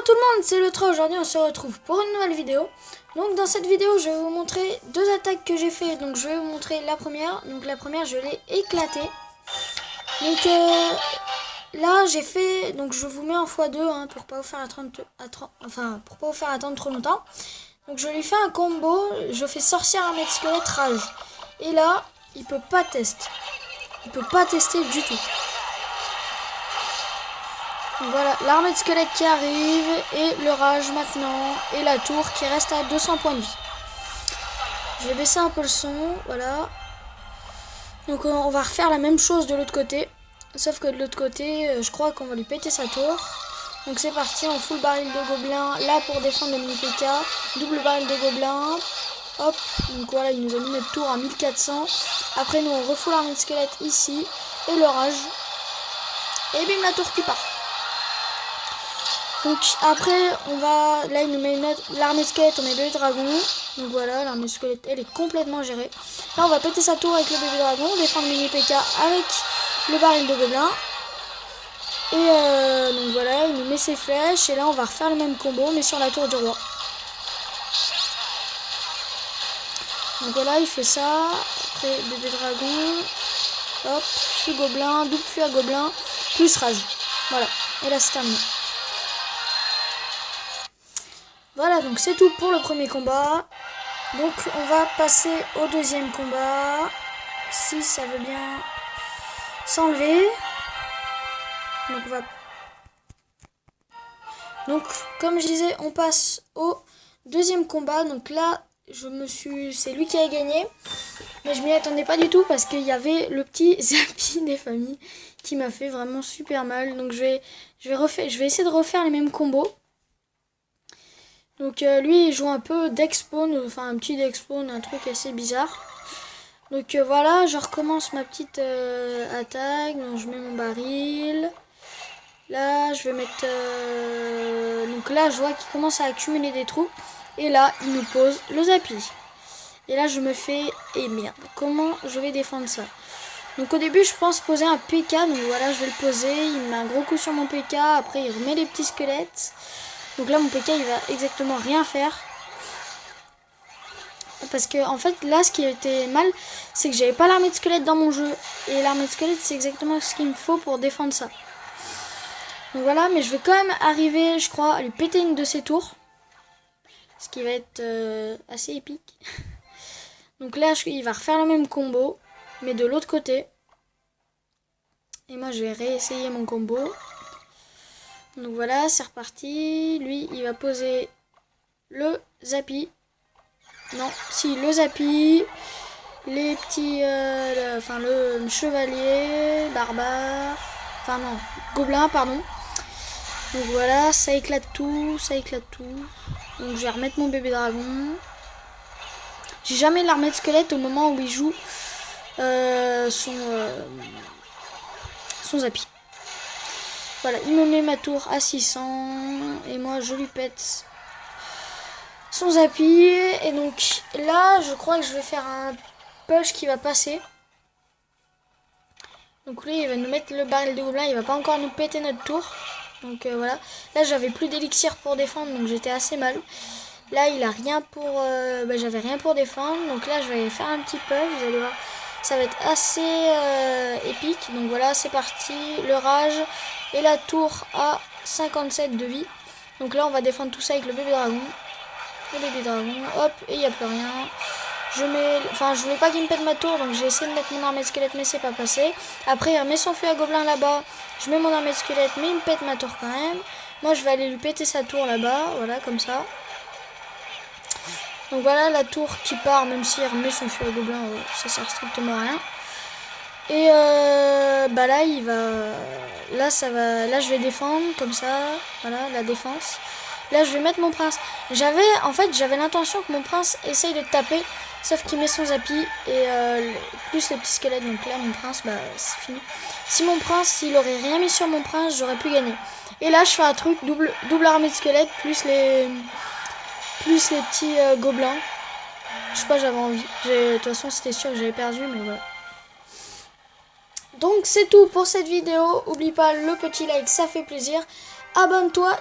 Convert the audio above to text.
tout le monde, c'est le Troll. Aujourd'hui on se retrouve pour une nouvelle vidéo. Donc dans cette vidéo je vais vous montrer deux attaques que j'ai fait. Donc je vais vous montrer la première. Donc la première je l'ai éclatée. Donc là j'ai fait, donc je vous mets en x2 hein, pour pas vous faire pour pas vous faire attendre trop longtemps. Donc je lui fais un combo, je fais sorcière, armée de squelette, rage. Et là il peut pas tester. Il peut pas tester du tout. Donc voilà, l'armée de squelette qui arrive, et le rage maintenant, et la tour qui reste à 200 points de vie. Je vais baisser un peu le son, voilà. Donc on va refaire la même chose de l'autre côté, sauf que de l'autre côté, je crois qu'on va lui péter sa tour. Donc c'est parti, on fout le baril de gobelins, là pour défendre le mini PK, double baril de gobelins, hop, donc voilà, il nous a mis notre tour à 1400. Après nous on refout l'armée de squelette ici, et le rage, et bim la tour qui part. Donc après on va, là il nous met l'armée de squelette, on met bébé dragon. Donc voilà, l'armée de squelette elle est complètement gérée. Là on va péter sa tour avec le bébé dragon, défendre mini PK avec le baril de gobelins. Et donc voilà, il nous met ses flèches, et là on va refaire le même combo mais sur la tour du roi. Donc voilà, il fait ça. Après bébé dragon, hop, fuit gobelin, double fuit à gobelin, plus rage. Voilà, et là c'est terminé. Voilà, donc c'est tout pour le premier combat. Donc on va passer au deuxième combat. Si ça veut bien s'enlever. Donc on va... Donc comme je disais, on passe au deuxième combat. Donc là, c'est lui qui a gagné. Mais je m'y attendais pas du tout parce qu'il y avait le petit Zappy des familles qui m'a fait vraiment super mal. Donc je vais essayer de refaire les mêmes combos. Donc lui il joue un peu deck spawn, enfin un petit deck spawn, un truc assez bizarre. Donc voilà, je recommence ma petite attaque. Donc je mets mon baril. Là je vais mettre... Donc là je vois qu'il commence à accumuler des trous. Et là il nous pose le Zappy. Et là je me fais... Et merde, comment je vais défendre ça? Donc au début je pense poser un PK. Donc voilà, je vais le poser. Il me met un gros coup sur mon PK. Après il remet les petits squelettes. Donc là mon PK il va exactement rien faire. Parce que en fait là ce qui était mal, c'est que j'avais pas l'armée de squelette dans mon jeu. Et l'armée de squelette c'est exactement ce qu'il me faut pour défendre ça. Donc voilà, mais je vais quand même arriver, je crois, à lui péter une de ses tours. Ce qui va être assez épique. Donc là il va refaire le même combo, mais de l'autre côté. Et moi je vais réessayer mon combo. Donc voilà, c'est reparti. Lui, il va poser le Zappy. Non, si, le Zappy. Les petits... le chevalier, barbare. Enfin non, gobelin, pardon. Donc voilà, ça éclate tout, ça éclate tout. Donc je vais remettre mon bébé dragon. J'ai jamais l'armée de squelette au moment où il joue son Zappy. Voilà, il me met ma tour à 600 et moi je lui pète son Zappy. Et donc là, je crois que je vais faire un push qui va passer. Donc lui, il va nous mettre le baril de gobelin, il va pas encore nous péter notre tour. Donc voilà, là j'avais plus d'élixir pour défendre, donc j'étais assez mal. Là, il a rien pour... j'avais rien pour défendre, donc là je vais faire un petit push, vous allez voir. Ça va être assez épique. Donc voilà, c'est parti. Le rage et la tour à 57 de vie. Donc là, on va défendre tout ça avec le bébé dragon. Le bébé dragon, hop, et il n'y a plus rien. Je voulais pas qu'il me pète ma tour, donc j'ai essayé de mettre mon armée de squelette, mais c'est pas passé. Après, il remet son feu à gobelin là-bas. Je mets mon armée de squelette, mais il me pète ma tour quand même. Moi, je vais aller lui péter sa tour là-bas. Voilà, comme ça. Donc voilà la tour qui part, même s'il remet son feu à gobelin, ça sert strictement à rien. Et là il va... Là je vais défendre comme ça. Voilà la défense. Là je vais mettre mon prince. J'avais l'intention que mon prince essaye de taper. Sauf qu'il met son Zappy et plus les petits squelettes. Donc là mon prince, c'est fini. Si mon prince, il aurait rien mis sur mon prince, j'aurais pu gagner. Et là je fais un truc, double armée de squelettes, plus les petits gobelins. Je sais pas, j'avais envie. De toute façon, c'était sûr que j'avais perdu, mais voilà. Donc, c'est tout pour cette vidéo. Oublie pas le petit like, ça fait plaisir. Abonne-toi.